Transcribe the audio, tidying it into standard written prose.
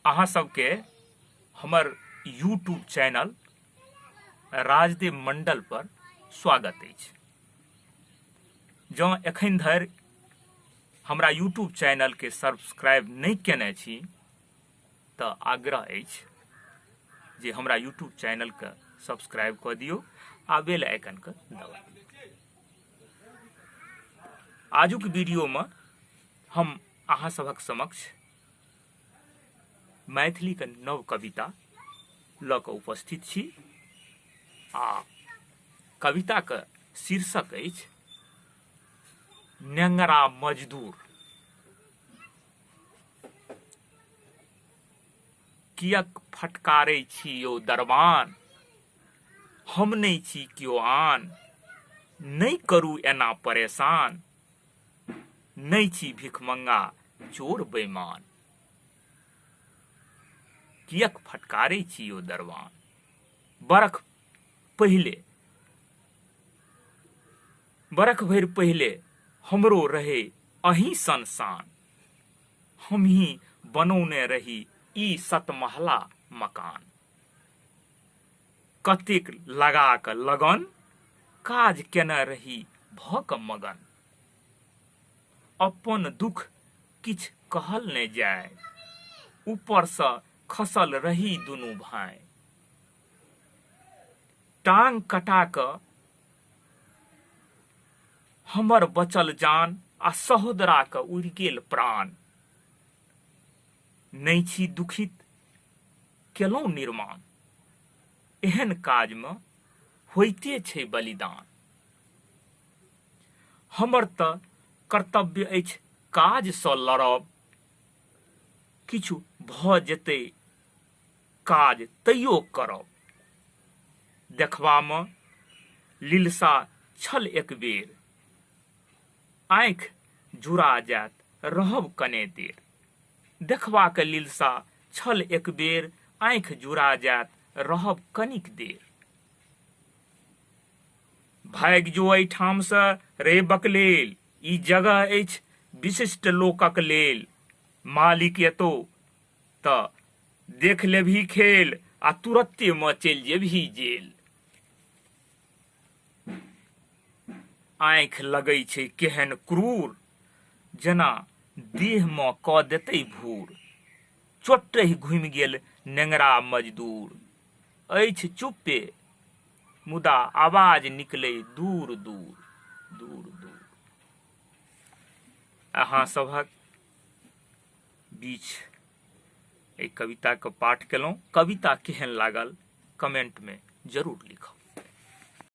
अहाँ सबके हमर यूट्यूब चैनल राजदेव मंडल पर स्वागत अछि। जँ एखन धरि हमरा यूट्यूब चैनल के सब्सक्राइब नहि केने छी तऽ आग्रह अछि जे हमरा यूट्यूब चैनल के सब्सक्राइब कऽ दियौ आ बेल आइकन के दबा दियौ। आजुक वीडियो में हम अहाँ सभक समक्ष मैथिली के नव कविता लऽ कऽ उपस्थित छी आ कविता के शीर्षक अछि नेंगरा मजदूर। कियक फटकारै छी यौ दरबान, हम नहि छी कियो आन, नहि करू एना परेशान, नहि छी भिखमंगा चोर बेईमान। कियक फटकारै छी यौ दरबान, बरख भरि पहिले हमरो रहे अहीं सन शान, हमही बनौने रही ई सतमहला मकान। कतेक लगा क लगन, काज केने रही भ क मगन, अपन दुख किछ कहल नहि जाय, ऊपर सँ खसल रही दुनू भाई। टांग कटा क हमर बचल जान आ सहोदरा के उड़ि गेल प्राण। नहि छी दुखित, केलहुँ निर्माण, एहन काज में होइते छै बलिदान। हमर तऽ कर्तव्य अछि काज सँ लड़ब, किछु भ जेतै काज तैयो करब। देखबा में लिलसा छल एक बेर, आँखि जुड़ा जायत रहब कने देर। देखबा के लिलसा छल एक बेर, आँखि जुड़ा जायत रहब कनिक देर। भागि जो एहिठाम से रे बकलेल, ई जगह अछि विशिष्ट लोकक लेल। मालिक एतौ तऽ देख लेभी खेल, आ तुरत्ते में चलि जेबही जेल। आँखि लगै छै केहन क्रूर, जेना देह में क देतै भूर। चोटहि घुमि गेल नेंगरा मजदूर, अछि चुप्पे मुदा आवाज निकलै दूर दूर दूर दूर। अहाँ सभक बीच एहि कविता के पाठ केलहुँ। कविता केहन लागल कमेंट में जरूर लिखब।